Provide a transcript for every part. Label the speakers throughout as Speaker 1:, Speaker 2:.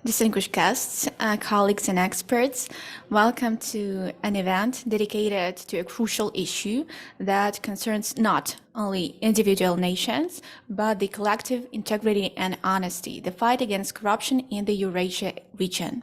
Speaker 1: Distinguished guests, colleagues and experts, welcome to an event dedicated to a crucial issue that concerns not only individual nations, but the collective integrity and honesty, the fight against corruption in the Eurasia region.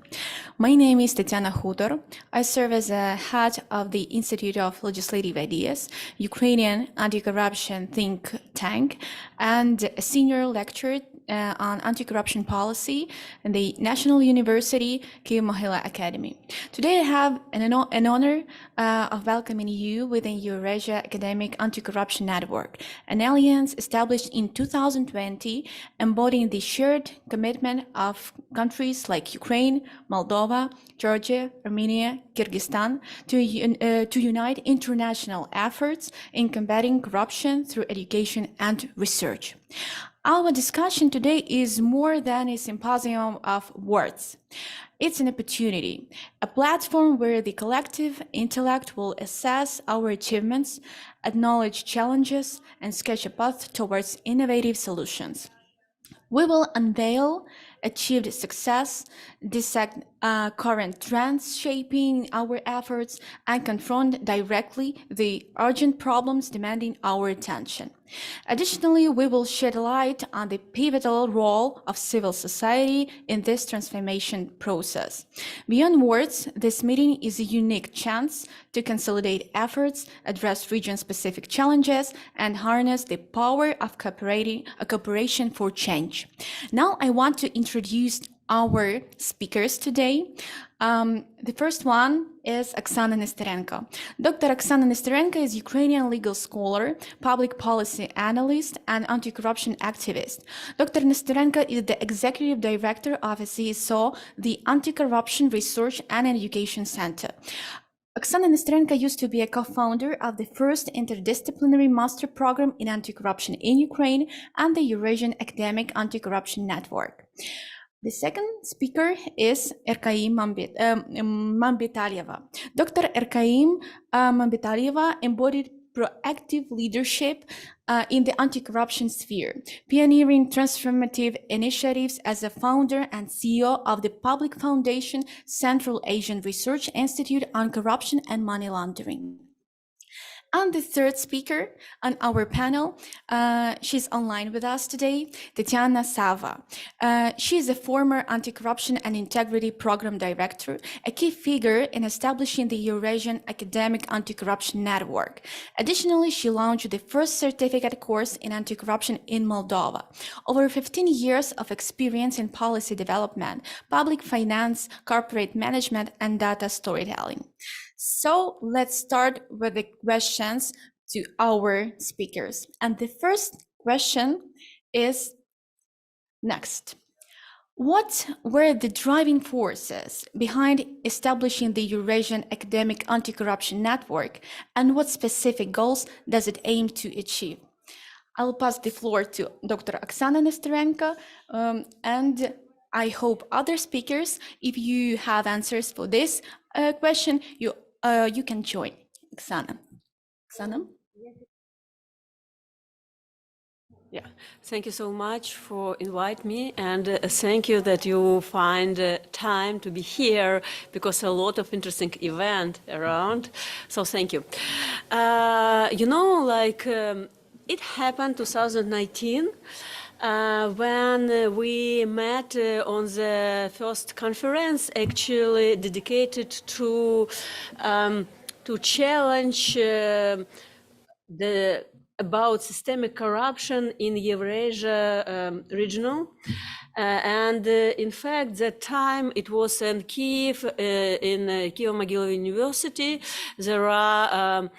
Speaker 1: My name is Tatiana Hudor. I serve as a head of the Institute of Legislative Ideas, Ukrainian anti-corruption think tank, and a senior lecturer on anti-corruption policy in the National University Kyiv-Mohyla Academy. Today I have an honor of welcoming you within Eurasia Academic Anti-Corruption Network, an alliance established in 2020 embodying the shared commitment of countries like Ukraine, Moldova, Georgia, Armenia, Kyrgyzstan to unite international efforts in combating corruption through education and research. Our discussion today is more than a symposium of words. It's an opportunity, a platform where the collective intellect will assess our achievements, acknowledge challenges, and sketch a path towards innovative solutions. We will unveil achieved success, dissect current trends shaping our efforts, and confront directly the urgent problems demanding our attention. Additionally, we will shed light on the pivotal role of civil society in this transformation process. Beyond words, this meeting is a unique chance to consolidate efforts, address region-specific challenges, and harness the power of cooperation for change. Now, I want to introduce our speakers today. The first one is Oksana Nesterenko. Dr. Oksana Nesterenko is Ukrainian legal scholar, public policy analyst, and anti-corruption activist. Dr. Nesterenko is the executive director of CSO, the Anti-Corruption Research and Education Center. Oksana Nesterenko used to be a co-founder of the first interdisciplinary master program in anti-corruption in Ukraine and the Eurasian Academic Anti-Corruption Network. The second speaker is Erkaim Mambetalieva. Dr. Erkaim Mambetalieva embodied proactive leadership in the anti-corruption sphere, pioneering transformative initiatives as a founder and CEO of the public foundation Central Asian Research Institute on Corruption and Money Laundering. And the third speaker on our panel, she's online with us today, Tatiana Sava. She is a former anti-corruption and integrity program director, a key figure in establishing the Eurasian Academic Anti-Corruption Network. Additionally, she launched the first certificate course in anti-corruption in Moldova. Over 15 years of experience in policy development, public finance, corporate management, and data storytelling. So let's start with the questions to our speakers. And the first question is next. What were the driving forces behind establishing the Eurasian Academic Anti-Corruption Network, and what specific goals does it aim to achieve? I'll pass the floor to Dr. Oksana Nesterenko, and I hope other speakers, if you have answers for this question, you can join. Oksana. Oksana?
Speaker 2: Yeah, thank you so much for inviting me, and thank you that you find time to be here, because a lot of interesting event around. So thank you. It happened 2019. When we met on the first conference, actually dedicated to challenge about systemic corruption in Eurasia regional, and in fact, that time it was in Kyiv, in Kyiv-Mohyla University. There are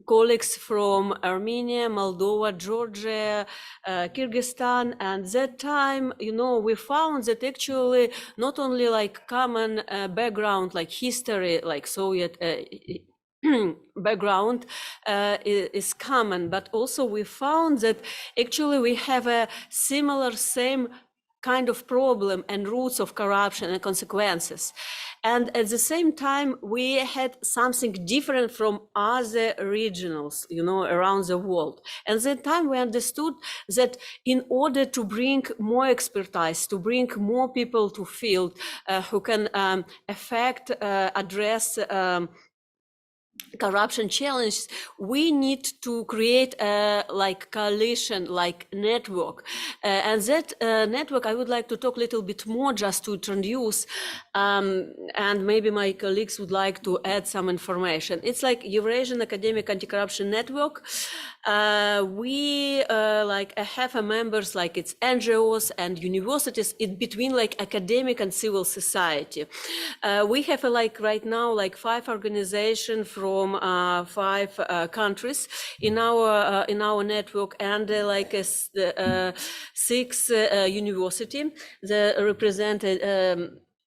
Speaker 2: colleagues from Armenia, Moldova, Georgia, Kyrgyzstan, and that time, we found that actually not only like common background, like history, like Soviet background is common, but also we found that actually we have a similar, same kind of problem and roots of corruption and consequences. And at the same time, we had something different from other regionals, you know, around the world. And at that time, we understood that in order to bring more expertise, to bring more people to field who can address corruption challenges, we need to create a coalition, network. And that network, I would like to talk a little bit more just to introduce, and maybe my colleagues would like to add some information. It's like Eurasian Academic Anti-Corruption Network. We have members like it's NGOs and universities in between academic and civil society. We have right now 5 organizations from 5 countries in our network, and 6 university that represented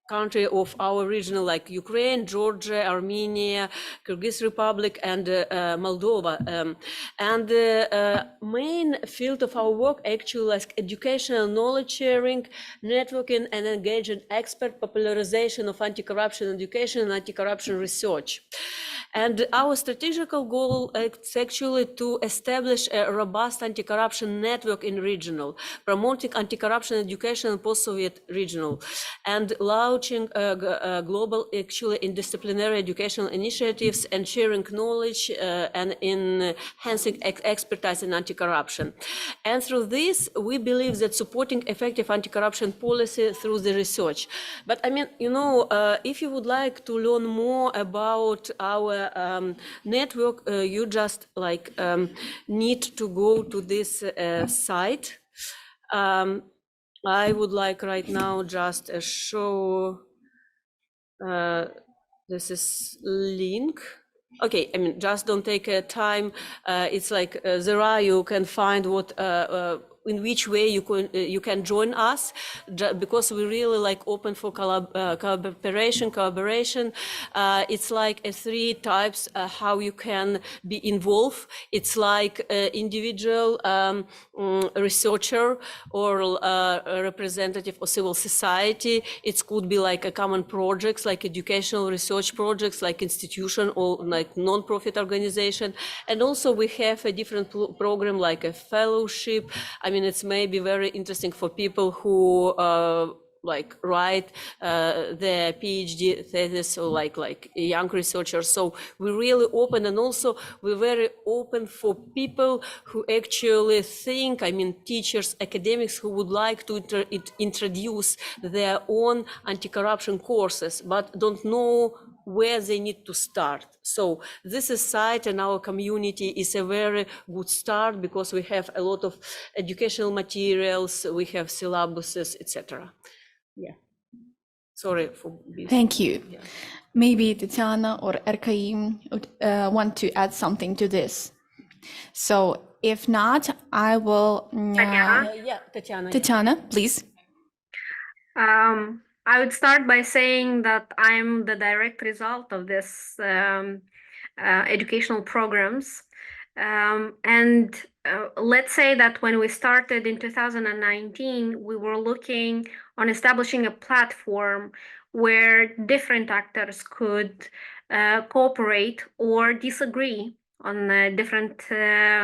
Speaker 2: country of our region, like Ukraine, Georgia, Armenia, Kyrgyz Republic, and Moldova. And the main field of our work actually is educational knowledge sharing, networking, and engaging expert popularization of anti-corruption education and anti-corruption research. And our strategic goal is actually to establish a robust anti-corruption network in regional, promoting anti-corruption education in post-Soviet regional, and launching global, actually, interdisciplinary educational initiatives and sharing knowledge and enhancing expertise in anti-corruption. And through this, we believe that supporting effective anti-corruption policy through the research. But I mean, you know, if you would like to learn more about our network, you just need to go to this site. I would like right now just show this is link. Okay, I mean, just don't take time. It's like there you can find what in which way you can join us, because we really open for collaboration. It's like 3 types how you can be involved. It's like individual researcher or a representative of civil society. It could be like a common projects, like educational research projects, like institution or like non-profit organization. And also we have a different program like a fellowship. I mean, it's maybe very interesting for people who write their PhD thesis, or like young researchers. So we're really open, and also we're very open for people who actually think, I mean, teachers, academics who would like to introduce their own anti-corruption courses, but don't know where they need to start. So this is site, and our community is a very good start, because we have a lot of educational materials, we have syllabuses, etc. Yeah. Sorry for this.
Speaker 1: Thank you. Yeah. Maybe Tatiana or Erkaim would want to add something to this. So if not, I will.
Speaker 2: Tatiana.
Speaker 1: Tatiana, please.
Speaker 3: I would start by saying that I'm the direct result of this educational programs. Let's say that when we started in 2019, we were looking on establishing a platform where different actors could cooperate or disagree on different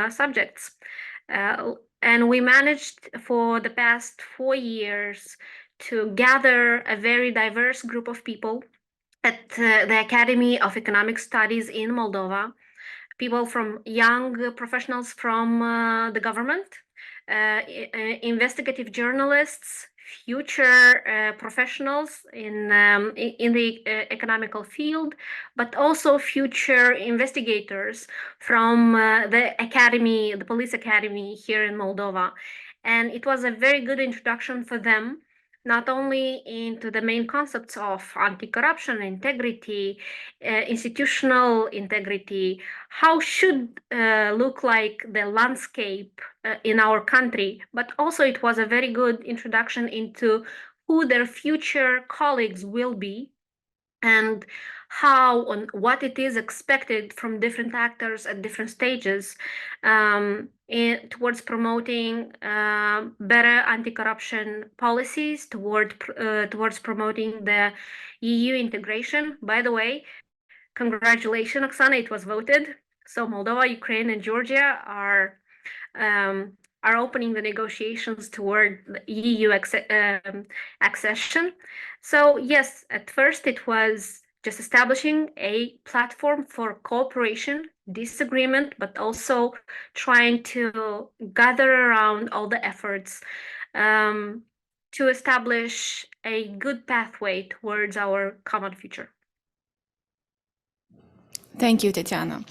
Speaker 3: subjects. And we managed for the past 4 years to gather a very diverse group of people at the Academy of Economic Studies in Moldova, people from young professionals from the government, investigative journalists, future professionals in the economical field, but also future investigators from the academy, the police academy here in Moldova. And it was a very good introduction for them, not only into the main concepts of anti-corruption, integrity, institutional integrity, how should look like the landscape in our country, but also it was a very good introduction into who their future colleagues will be and how and what it is expected from different actors at different stages towards promoting better anti-corruption policies, towards promoting the EU integration. By the way, congratulations, Oksana, it was voted. So Moldova, Ukraine, and Georgia are opening the negotiations toward the EU accession. So yes, at first it was just establishing a platform for cooperation, disagreement, but also trying to gather around all the efforts to establish a good pathway towards our common future.
Speaker 1: Thank you, Tatiana.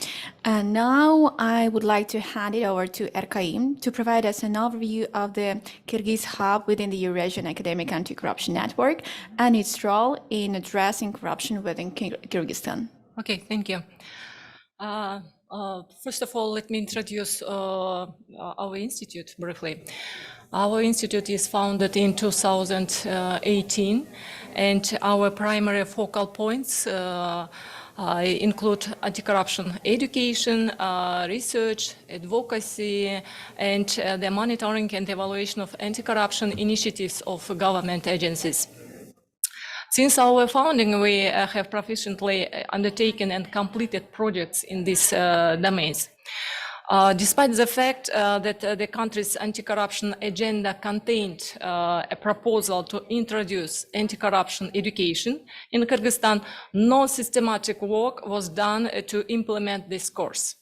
Speaker 1: And now I would like to hand it over to Erkaim to provide us an overview of the Kyrgyz hub within the Eurasian Academic Anti-Corruption Network and its role in addressing corruption within Kyrgyzstan.
Speaker 4: Okay, thank you. First of all, let me introduce our institute briefly. Our institute is founded in 2018, and our primary focal points include anti-corruption education, research, advocacy, and the monitoring and evaluation of anti-corruption initiatives of government agencies. Since our founding, we have proficiently undertaken and completed projects in these domains. Despite the fact that the country's anti-corruption agenda contained a proposal to introduce anti-corruption education in Kyrgyzstan, no systematic work was done to implement this course.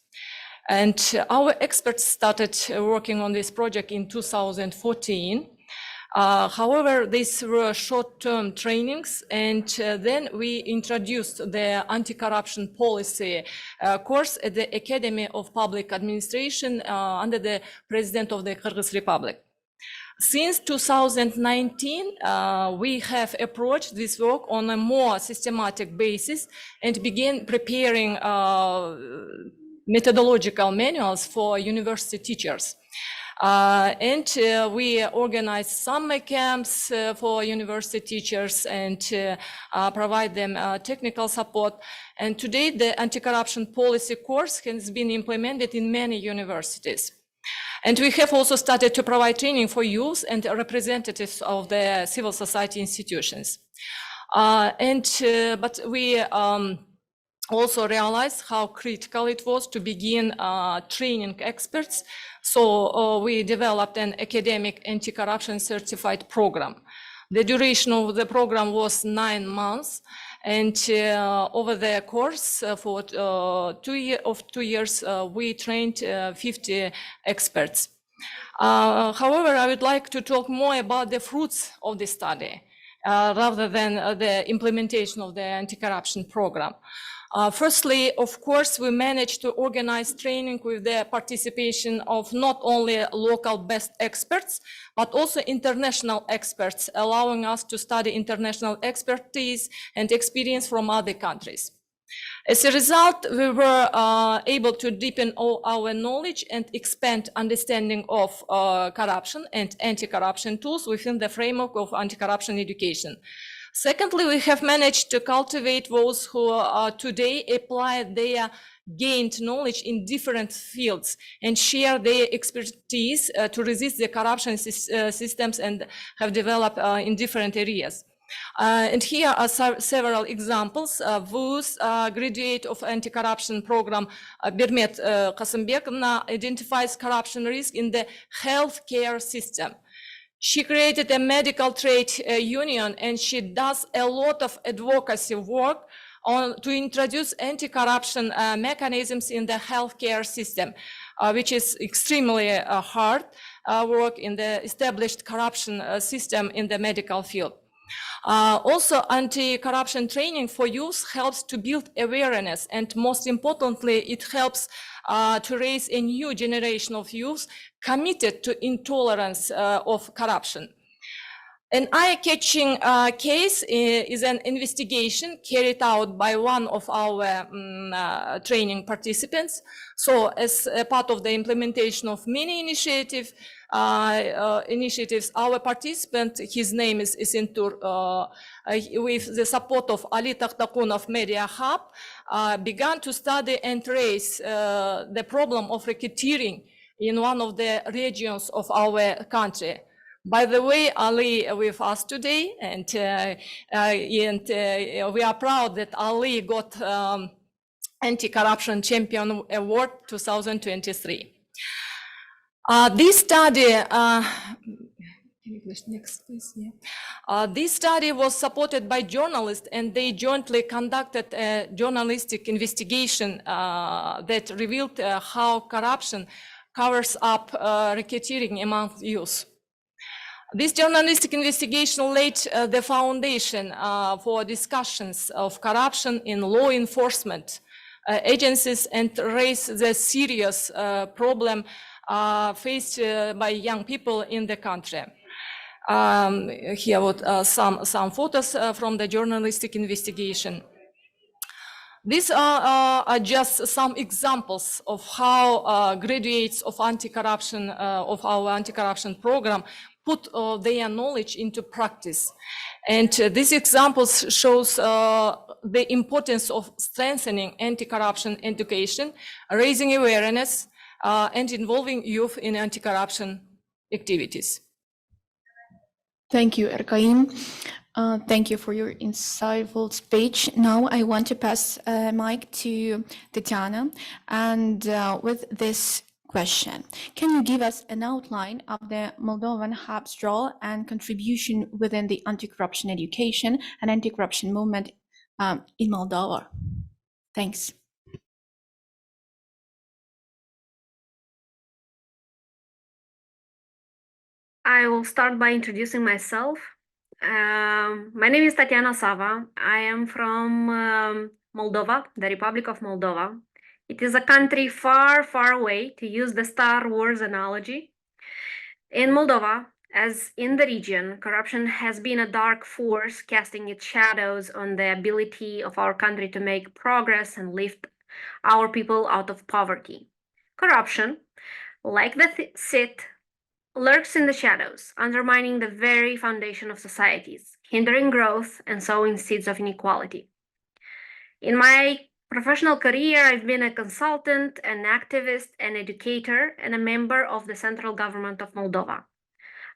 Speaker 4: And our experts started working on this project in 2014. However, these were short-term trainings, and then we introduced the anti-corruption policy course at the Academy of Public Administration under the President of the Kyrgyz Republic. Since 2019, we have approached this work on a more systematic basis and began preparing methodological manuals for university teachers. We organize summer camps for university teachers and provide them technical support. And today, the anti-corruption policy course has been implemented in many universities. And we have also started to provide training for youth and representatives of the civil society institutions. But we also realized how critical it was to begin training experts. So we developed an academic anti-corruption certified program. The duration of the program was 9 months, and over the course for 2 years, we trained 50 experts. However, I would like to talk more about the fruits of the study rather than the implementation of the anti-corruption program. Firstly, of course, we managed to organize training with the participation of not only local best experts, but also international experts, allowing us to study international expertise and experience from other countries. As a result, we were able to deepen our knowledge and expand understanding of corruption and anti-corruption tools within the framework of anti-corruption education. Secondly, we have managed to cultivate those who today apply their gained knowledge in different fields and share their expertise to resist the corruption systems and have developed in different areas. And here are several examples. Whose graduate of anti-corruption program, Birmet Qasımbekovna, identifies corruption risk in the healthcare system. She created a medical trade union, and she does a lot of advocacy work to introduce anti-corruption mechanisms in the healthcare system, which is extremely hard work in the established corruption system in the medical field. Also, anti-corruption training for youth helps to build awareness, and most importantly, it helps to raise a new generation of youth committed to intolerance of corruption. An eye-catching case is an investigation carried out by one of our training participants. So as a part of the implementation of many initiatives, our participant, his name is Isintur, with the support of Ali Takhtakunov Media Hub, began to study and trace the problem of racketeering in one of the regions of our country. By the way, Ali with us today, and we are proud that Ali got Anti-Corruption Champion Award 2023. This study, next please, yeah. This study was supported by journalists, and they jointly conducted a journalistic investigation that revealed how corruption covers up racketeering among youth. This journalistic investigation laid the foundation for discussions of corruption in law enforcement agencies and raised the serious problem faced by young people in the country. Here some photos from the journalistic investigation. These are just some examples of how graduates of anti-corruption of our anti-corruption program put their knowledge into practice. And these examples shows the importance of strengthening anti-corruption education, raising awareness, and involving youth in anti-corruption activities.
Speaker 1: Thank you, Erkaim. Thank you for your insightful speech. Now I want to pass mic to Tatiana, and with this question, can you give us an outline of the Moldovan Hub's role and contribution within the anti-corruption education and anti-corruption movement in Moldova? Thanks.
Speaker 3: I will start by introducing myself. My name is Tatiana Sava. I am from Moldova, the Republic of Moldova. It is a country far, far away, to use the Star Wars analogy. In Moldova, as in the region, corruption has been a dark force casting its shadows on the ability of our country to make progress and lift our people out of poverty. Corruption, like the Sith, lurks in the shadows, undermining the very foundation of societies, hindering growth and sowing seeds of inequality. In my professional career, I've been a consultant, an activist, an educator, and a member of the central government of Moldova.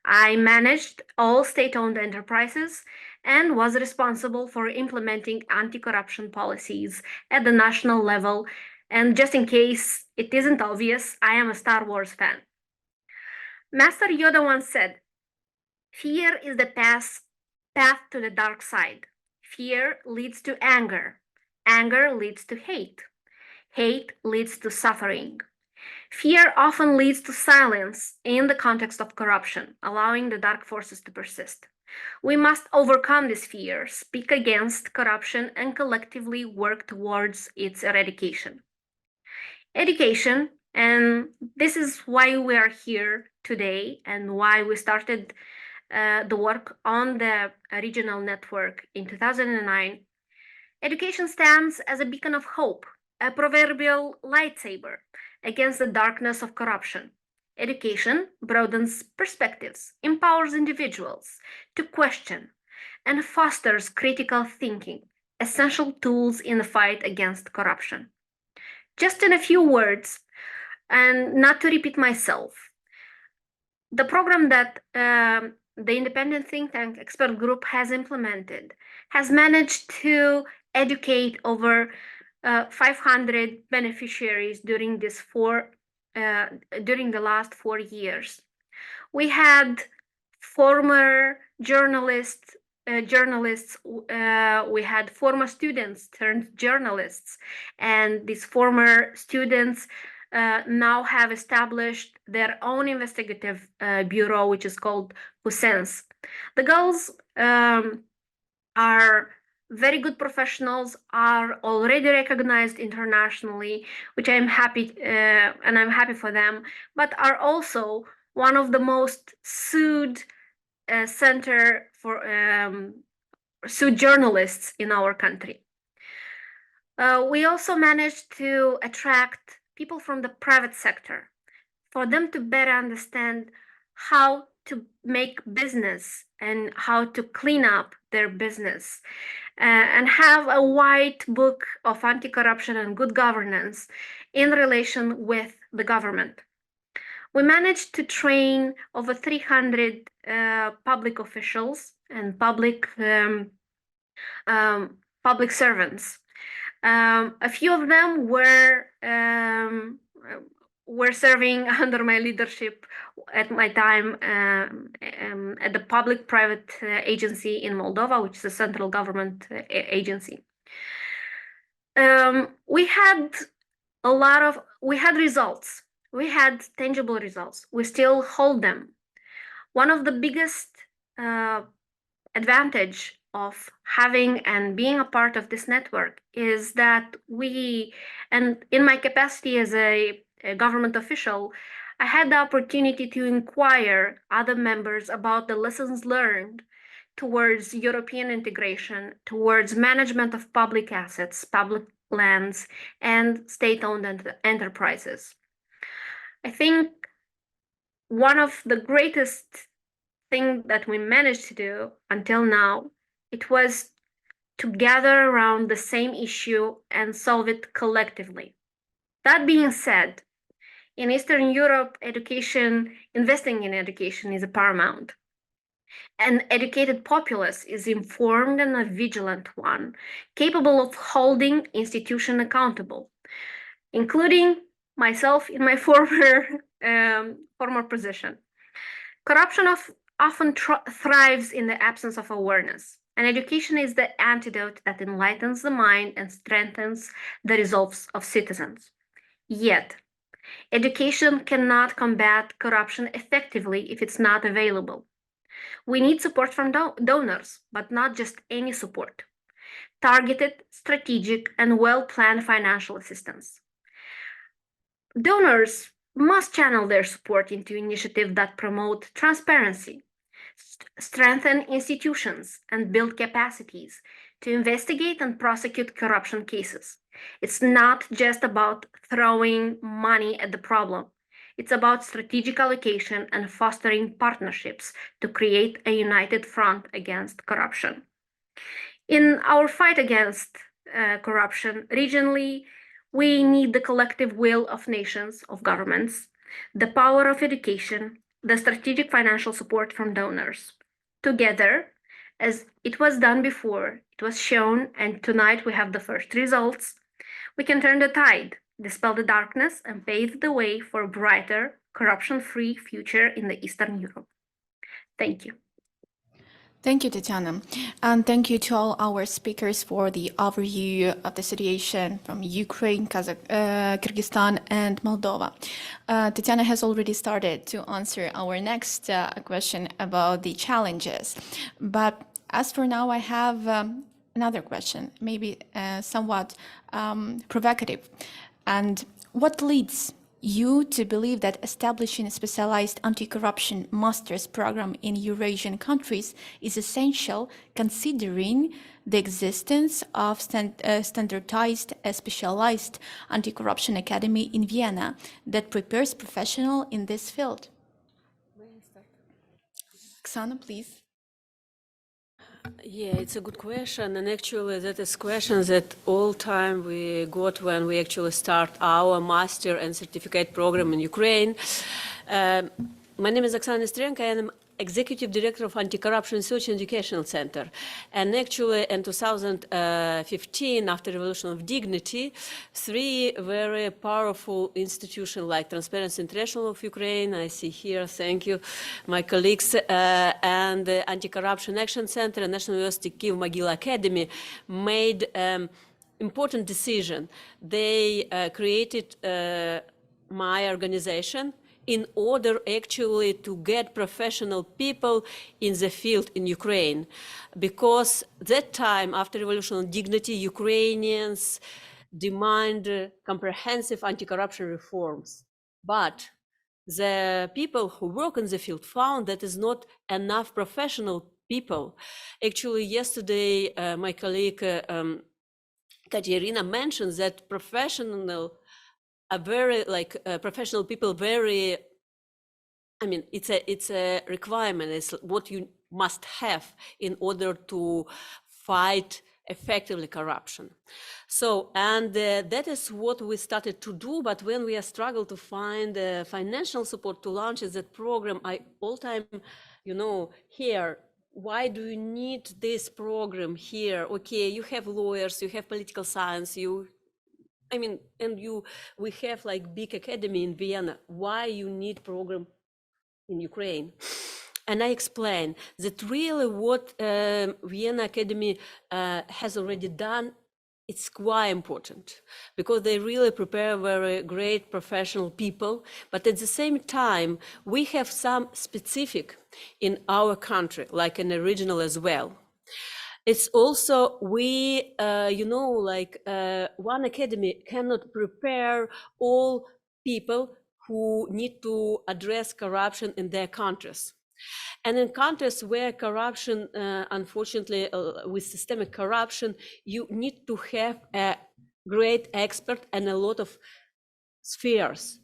Speaker 3: I managed all state-owned enterprises and was responsible for implementing anti-corruption policies at the national level. And just in case it isn't obvious, I am a Star Wars fan. Master Yoda once said, "Fear is the path to the dark side. Fear leads to anger. Anger leads to hate. Hate leads to suffering. Fear often leads to silence in the context of corruption, allowing the dark forces to persist. We must overcome this fear, speak against corruption, and collectively work towards its eradication." Education, and this is why we are here today and why we started the work on the regional network in 2009. Education stands as a beacon of hope, a proverbial lightsaber against the darkness of corruption. Education broadens perspectives, empowers individuals to question, and fosters critical thinking, essential tools in the fight against corruption. Just in a few words, and not to repeat myself, the program that the independent think tank expert group has implemented has managed to educate over 500 beneficiaries during the last 4 years. We had former journalists, we had former students turned journalists, and these former students now have established their own investigative bureau, which is called COSP10. The girls are very good professionals, are already recognized internationally, which I'm happy and I'm happy for them, but are also one of the most sued center for sued journalists in our country. We also managed to attract people from the private sector for them to better understand how to make business and how to clean up their business and have a white book of anti-corruption and good governance in relation with the government. We managed to train over 300 public officials and public servants. A few of them were serving under my leadership at my time at the public-private agency in Moldova, which is a central government agency. We had results. We had tangible results. We still hold them. One of the biggest advantage of having and being a part of this network is that and in my capacity as a government official, I had the opportunity to inquire other members about the lessons learned towards European integration, towards management of public assets, public lands, and state-owned enterprises. I think one of the greatest things that we managed to do until now, it was to gather around the same issue and solve it collectively. That being said, in Eastern Europe, investing in education is paramount. An educated populace is informed and a vigilant one, capable of holding institutions accountable, including myself in my former position. Corruption often thrives in the absence of awareness, and education is the antidote that enlightens the mind and strengthens the resolves of citizens. Yet, education cannot combat corruption effectively if it's not available. We need support from donors, but not just any support. Targeted, strategic, and well-planned financial assistance. Donors must channel their support into initiatives that promote transparency, strengthen institutions, and build capacities to investigate and prosecute corruption cases. It's not just about throwing money at the problem. It's about strategic allocation and fostering partnerships to create a united front against corruption. In our fight against corruption regionally, we need the collective will of nations, of governments, the power of education, the strategic financial support from donors. Together, as it was done before, it was shown, and tonight we have the first results, we can turn the tide, dispel the darkness, and pave the way for a brighter, corruption-free future in the Eastern Europe. Thank you.
Speaker 1: Thank you, Tatiana. And thank you to all our speakers for the overview of the situation from Ukraine, Kyrgyzstan, and Moldova. Tatiana has already started to answer our next question about the challenges. But as for now, I have another question, maybe somewhat provocative. And what leads you to believe that establishing a specialized anti-corruption master's program in Eurasian countries is essential, considering the existence of standardized, specialized anti-corruption academy in Vienna that prepares professionals in this field? Oksana, please.
Speaker 2: Yeah, it's a good question, and actually that is questions that all time we got when we actually start our master and certificate program in Ukraine. My name is Oksana Nesterenko, and I'm Executive Director of Anti-Corruption Research and Educational Center. And actually in 2015, after Revolution of Dignity, three very powerful institutions like Transparency International of Ukraine, I see here, thank you, my colleagues, and the Anti-Corruption Action Center and National University Kyiv-Mogila Academy made important decision. They created my organization in order actually to get professional people in the field in Ukraine. Because that time, after Revolution of Dignity, Ukrainians demand comprehensive anti-corruption reforms. But the people who work in the field found that is not enough professional people. Actually, yesterday, my colleague Katerina mentioned that professional people very, I mean, it's a requirement. It's what you must have in order to fight effectively corruption. So, and that is what we started to do. But when we struggled to find financial support to launch that program, I all time, here, why do you need this program here? Okay, you have lawyers, you have political science, we have like big academy in Vienna. Why you need program in Ukraine? And I explained that really what Vienna Academy has already done, it's quite important because they really prepare very great professional people. But at the same time, we have some specific in our country, like in the regional as well. It's also, one academy cannot prepare all people who need to address corruption in their countries. And in countries where corruption, unfortunately, with systemic corruption, you need to have a great expert and a lot of spheres.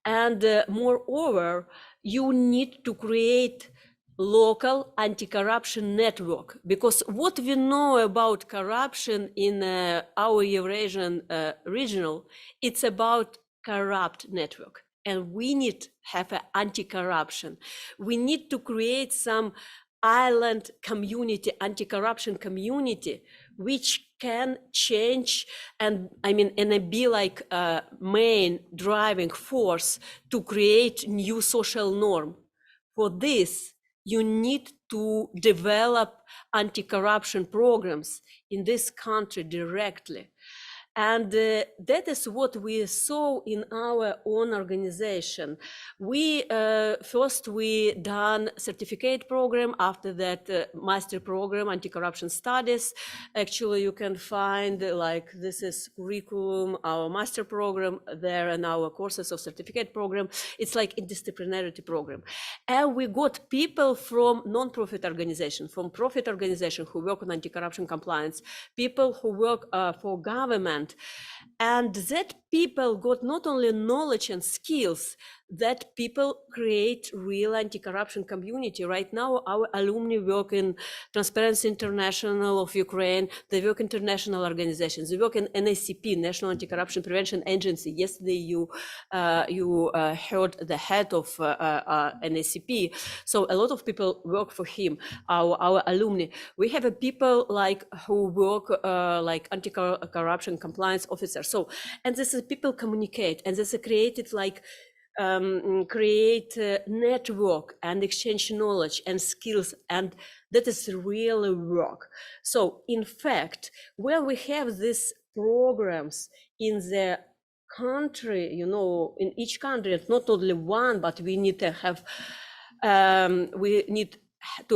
Speaker 2: And moreover, you need to create local anti-corruption network, because what we know about corruption in our Eurasian regional, it's about corrupt network. And we need to have an anti-corruption. We need to create some island community, anti-corruption community, which can change and be like a main driving force to create new social norm. For this, you need to develop anti-corruption programs in this country directly. And that is what we saw in our own organization. We first done certificate program, after that master program, anti-corruption studies. Actually, you can find this is curriculum, our master program there, and our courses of certificate program. It's like interdisciplinarity program. And we got people from non-profit organization, from profit organization who work on anti-corruption compliance, people who work for government. And that people got not only knowledge and skills, that people create real anti-corruption community. Right now, our alumni work in Transparency International of Ukraine, they work in international organizations, they work in NACP, National Anti-Corruption Prevention Agency. Yesterday, you heard the head of NACP. So a lot of people work for him, our alumni. We have people who work like anti-corruption compliance officers. So, and this is people communicate, and this is created create a network and exchange knowledge and skills, and that is really work. So in fact, when we have these programs in the country, in each country, it's not only one, but we need to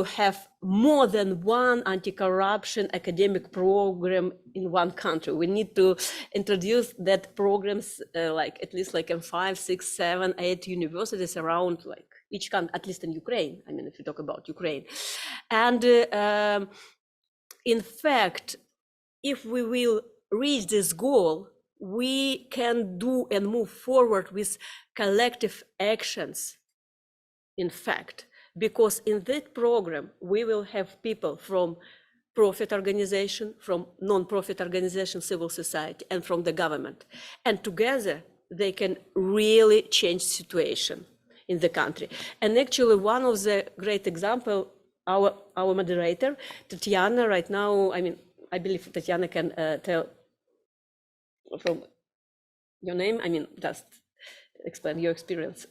Speaker 2: have more than one anti-corruption academic program in one country. We need to introduce that programs at least in 5, 6, 7, 8 universities around each country, at least in Ukraine. If you talk about Ukraine. And in fact, if we will reach this goal, we can do and move forward with collective actions, in fact. Because in that program, we will have people from profit organization, from non-profit organization, civil society, and from the government. And together, they can really change situation in the country. And actually, one of the great example, our moderator, Tatiana, right now, I believe Tatiana can tell from your name, just explain your experience.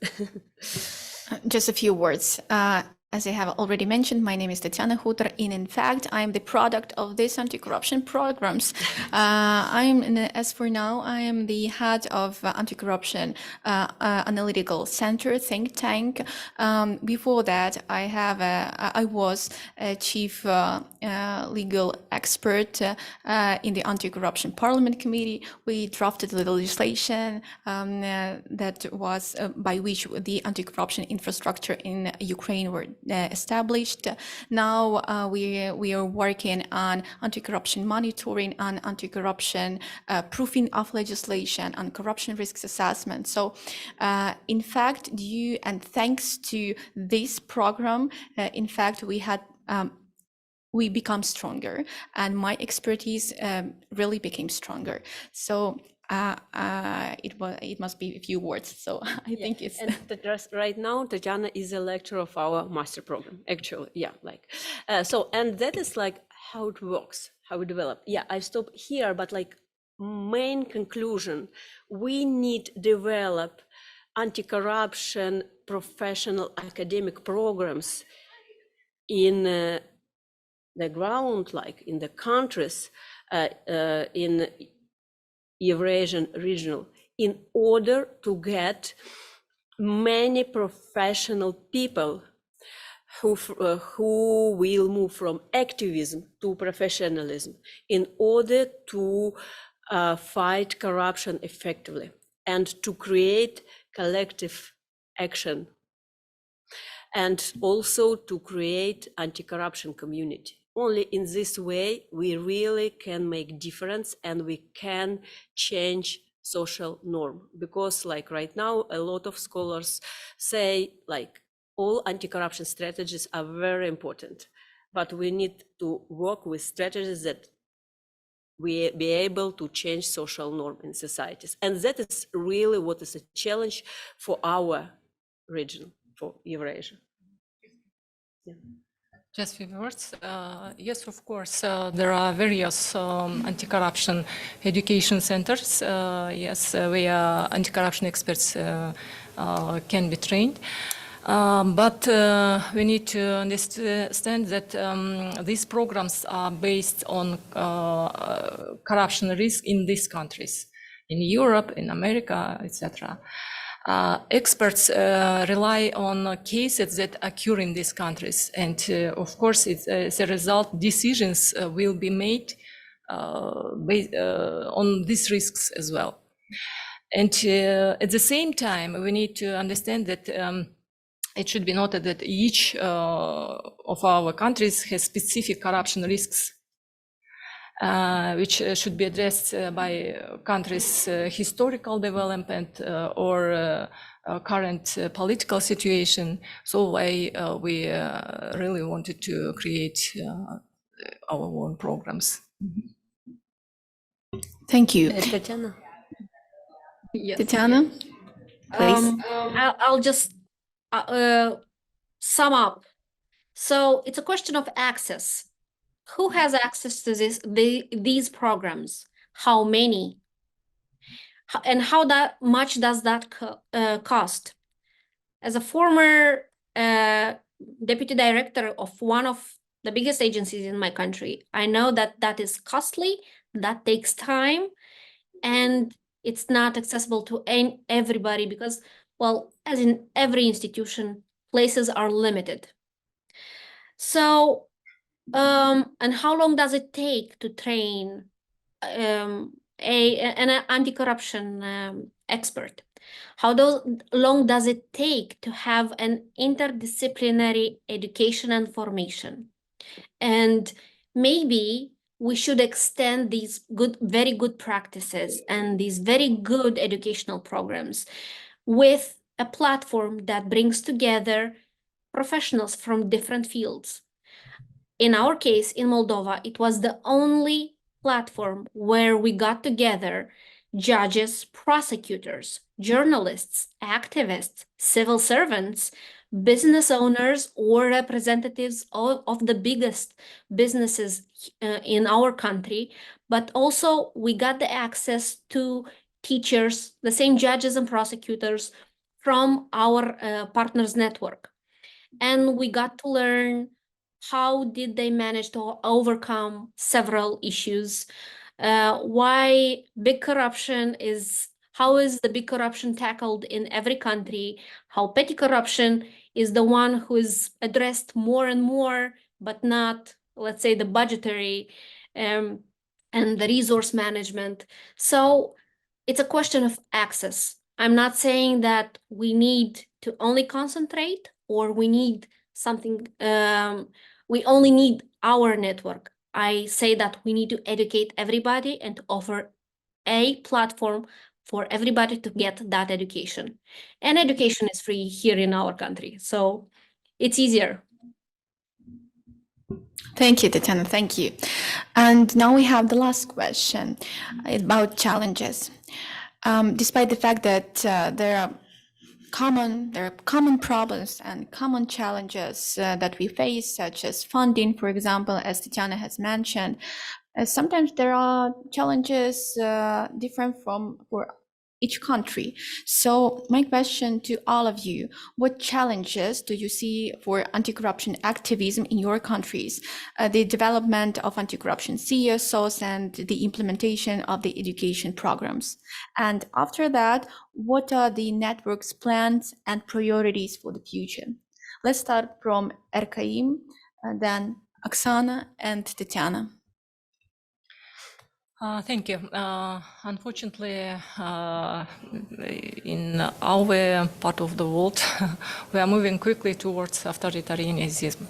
Speaker 1: Just a few words. as I have already mentioned, my name is Tatiana Hutor, and in fact, I am the product of these anti-corruption programs. As for now, I am the head of anti-corruption analytical center, think tank. Before that, I was a chief legal expert in the anti-corruption parliament committee. We drafted the legislation that was by which the anti-corruption infrastructure in Ukraine were established. Now we are working on anti-corruption monitoring, on anti-corruption proofing of legislation, on corruption risks assessment. So in fact, due and thanks to this program, in fact, we become stronger, and my expertise really became stronger. So it must be a few words. So I think it's.
Speaker 2: And right now, Tatiana is a lecturer of our master program. Actually, yeah, like so, and that is like how it works, how we develop. Yeah, I stop here, but like main conclusion, we need develop anti-corruption professional academic programs in the ground, like in the countries, in Eurasian regional, in order to get many professional people who will move from activism to professionalism in order to fight corruption effectively and to create collective action, and also to create anti-corruption community. Only in this way we really can make difference and we can change social norm. Because like right now, a lot of scholars say like all anti-corruption strategies are very important, but we need to work with strategies that we be able to change social norm in societies. And that is really what is a challenge for our region, for Eurasia. Yeah.
Speaker 4: Just a few words. Yes, of course, there are various anti-corruption education centers. Yes, where anti-corruption experts can be trained. But we need to understand that these programs are based on corruption risk in these countries, in Europe, in America, etc. Experts rely on cases that occur in these countries, and of course, as a result, decisions will be made based on these risks as well. And at the same time, we need to understand that it should be noted that each of our countries has specific corruption risks, which should be addressed by countries' historical development or current political situation. So we really wanted to create our own programs.
Speaker 1: Thank you.
Speaker 2: Tatiana?
Speaker 4: Yes.
Speaker 1: Tatiana, please.
Speaker 3: I'll just sum up. So it's a question of access. Who has access to these programs? How many? And how much does that cost? As a former deputy director of one of the biggest agencies in my country, I know that that is costly, that takes time, and it's not accessible to everybody because, well, as in every institution, places are limited. So, and how long does it take to train an anti-corruption expert? How long does it take to have an interdisciplinary education and formation? And maybe we should extend these very good practices and these very good educational programs with a platform that brings together professionals from different fields. In our case, in Moldova, it was the only platform where we got together judges, prosecutors, journalists, activists, civil servants, business owners, or representatives of the biggest businesses in our country, but also we got the access to teachers, the same judges and prosecutors from our partners network. and we got to learn how did they manage to overcome several issues, why big corruption is, how is the big corruption tackled in every country, how petty corruption is the one who is addressed more and more, but not, let's say, the budgetary and the resource management. So it's a question of access. I'm not saying that we need to only concentrate or we need something, we only need our network. I say that we need to educate everybody and to offer a platform for everybody to get that education. And education is free here in our country, so it's easier.
Speaker 1: Thank you, Tatiana, thank you. And now we have the last question about challenges. Despite the fact that there are common problems and common challenges that we face, such as funding, for example, as Tatiana has mentioned, sometimes there are challenges different for each country. So my question to all of you, what challenges do you see for anti-corruption activism in your countries? The development of anti-corruption CSOs and the implementation of the education programs. And after that, what are the network's plans and priorities for the future? Let's start from Erkaim, then Oksana and Tatiana.
Speaker 4: Thank you. Unfortunately, in our part of the world, we are moving quickly towards authoritarianism.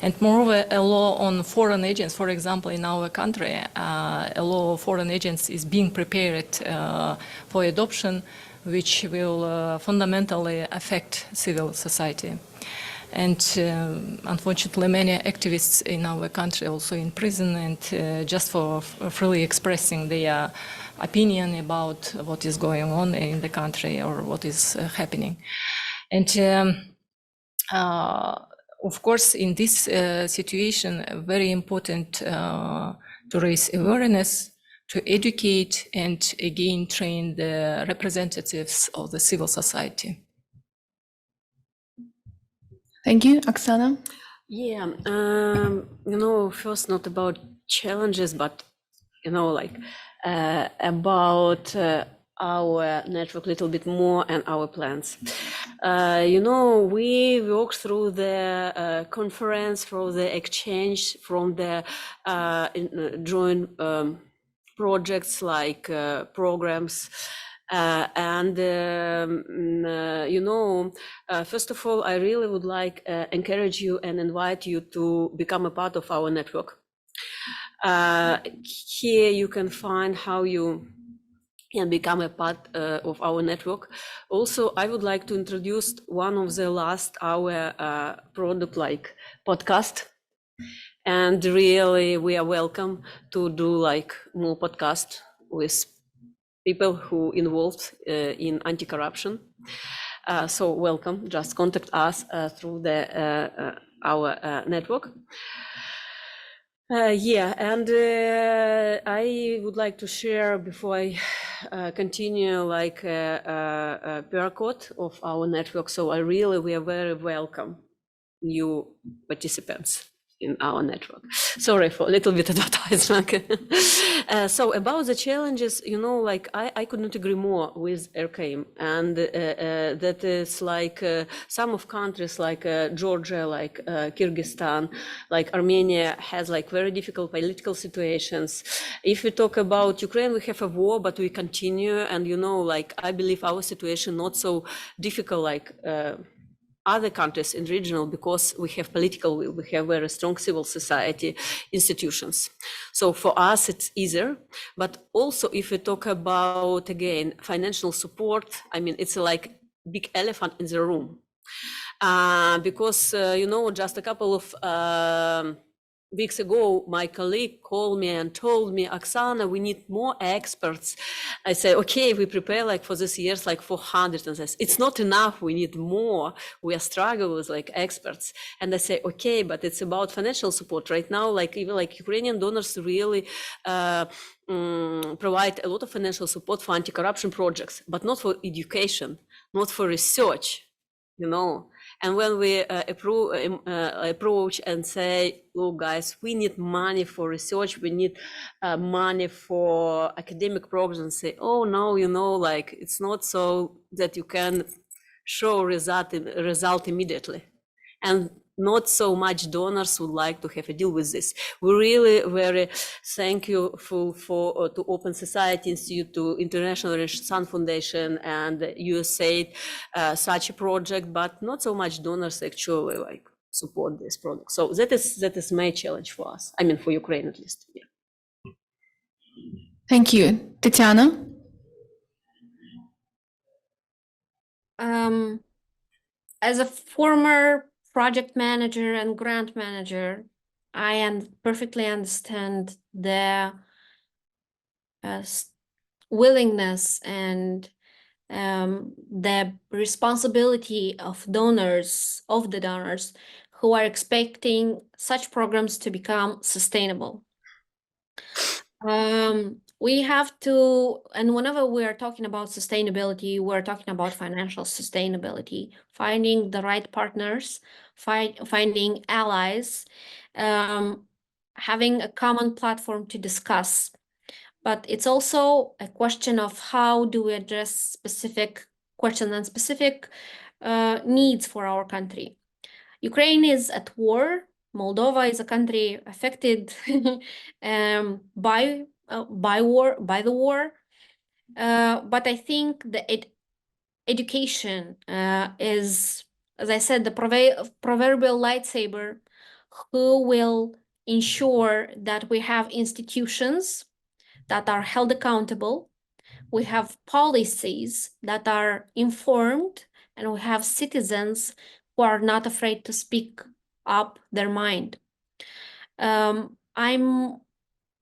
Speaker 4: And moreover, a law on foreign agents, for example, in our country, a law of foreign agents is being prepared for adoption, which will fundamentally affect civil society. And unfortunately, many activists in our country also in prison and just for freely expressing their opinion about what is going on in the country or what is happening. And of course, in this situation, very important to raise awareness, to educate, and again train the representatives of the civil society.
Speaker 1: Thank you, Oksana.
Speaker 2: Yeah, first not about challenges, but about our network a little bit more and our plans. We walked through the conference, through the exchange, from the joint projects like programs. First of all, I really would like encourage you and invite you to become a part of our network. Here you can find how you can become a part of our network. Also, I would like to introduce one of the last our product like podcast. And really, we are welcome to do like more podcast with people who involved in anti-corruption. So welcome, just contact us through the our network. And I would like to share before I continue like a QR code of our network. So we are very welcome new participants in our network. Sorry for a little bit advertisement. So about the challenges, I could not agree more with Erkaim, and that is like some of countries like Georgia, like Kyrgyzstan, like Armenia has like very difficult political situations. If we talk about Ukraine, we have a war, but we continue, and I believe our situation not so difficult like other countries in regional, because we have political will, we have very strong civil society institutions. So for us, it's easier. But also, if we talk about, again, financial support, it's like big elephant in the room. Because, just a couple of weeks ago, my colleague called me and told me, Oksana, we need more experts. I said, okay, we prepare like for this year's like 400, and says, it's not enough, we need more. We are struggling with like experts. And I say, okay, but it's about financial support right now. Like even like Ukrainian donors really provide a lot of financial support for anti-corruption projects, but not for education, not for research, And when we approach and say, oh guys, we need money for research, we need money for academic programs, and say, oh no, you know, like it's not so that you can show result immediately. And not so much donors would like to have a deal with this. We're really very thankful for to Open Society Institute, to International Renaissance Foundation and USAID, such a project, but not so much donors actually like support this project. So that is my challenge for us. I mean, for Ukraine at least. Yeah.
Speaker 1: Thank you. Tatiana?
Speaker 3: As a former project manager and grant manager, I perfectly understand the willingness and the responsibility of the donors who are expecting such programs to become sustainable. We have to, and whenever we are talking about sustainability, we're talking about financial sustainability, finding the right partners, finding allies, having a common platform to discuss. But it's also a question of how do we address specific questions and specific needs for our country. Ukraine is at war. Moldova is a country affected by the war. But I think the education is, as I said, the proverbial lightsaber who will ensure that we have institutions that are held accountable, we have policies that are informed, and we have citizens who are not afraid to speak up their mind.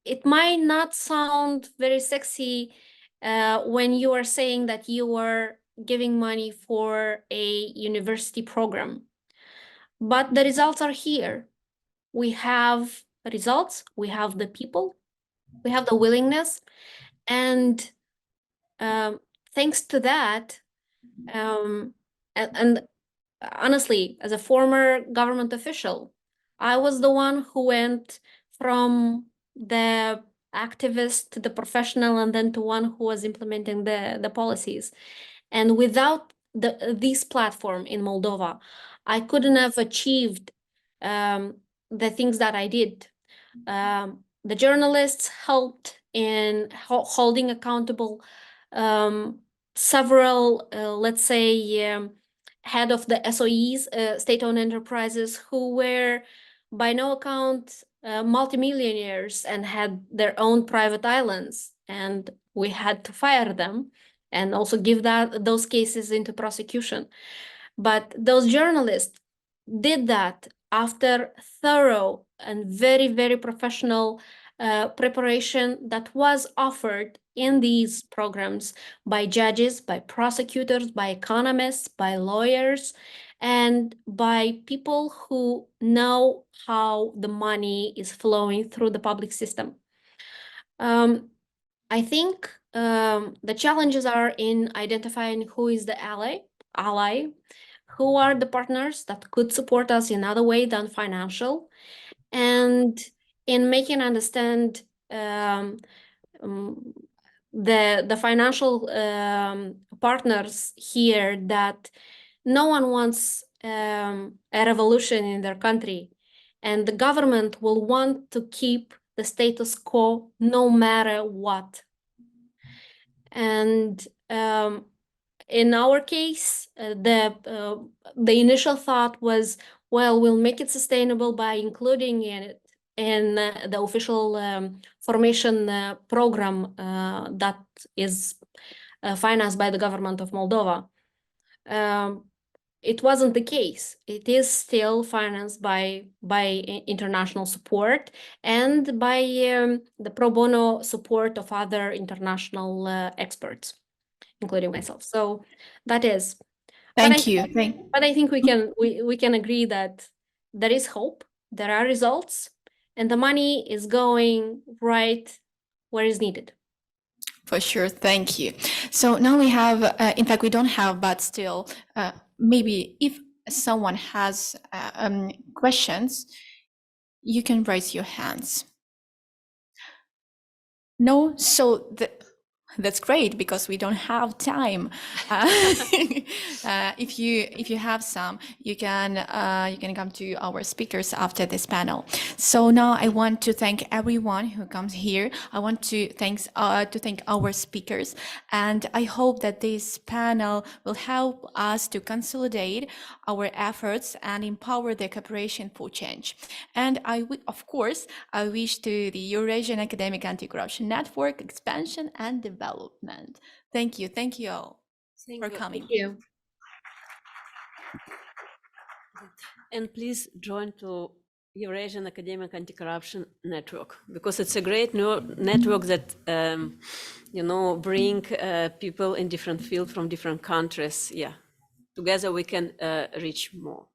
Speaker 3: It might not sound very sexy when you are saying that you are giving money for a university program, but the results are here. We have results, we have the people, we have the willingness, and thanks to that, and honestly, as a former government official, I was the one who went from the activist to the professional and then to one who was implementing the policies. And without this platform in Moldova, I couldn't have achieved the things that I did. The journalists helped in holding accountable several, let's say, head of the SOEs, state-owned enterprises, who were by no account multimillionaires and had their own private islands, and we had to fire them and also give those cases into prosecution. But those journalists did that after thorough and very, very professional preparation that was offered in these programs by judges, by prosecutors, by economists, by lawyers, and by people who know how the money is flowing through the public system. I think the challenges are in identifying who is the ally, who are the partners that could support us in other way than financial, and in making understand the financial partners here that no one wants a revolution in their country, and the government will want to keep the status quo no matter what. And in our case, the initial thought was, well, we'll make it sustainable by including it in the official formation program that is financed by the government of Moldova. It wasn't the case. It is still financed by international support and by the pro bono support of other international experts, including myself. So that is.
Speaker 1: Thank you.
Speaker 3: But I think we can agree that there is hope, there are results, and the money is going right where is needed.
Speaker 1: For sure, thank you. So now we have, in fact, we don't have, but still, maybe if someone has questions, you can raise your hands. No, so that's great because we don't have time. If you have some, you can come to our speakers after this panel. So now I want to thank everyone who comes here. I want to thank our speakers, and I hope that this panel will help us to consolidate our efforts and empower the cooperation for change. And of course, I wish to the Eurasian Academic Anti-Corruption Network expansion and development. Thank you all for coming.
Speaker 3: Thank you.
Speaker 2: And please join to Eurasian Academic Anti-Corruption Network, because it's a great network that bring people in different fields from different countries. Yeah, together we can reach more.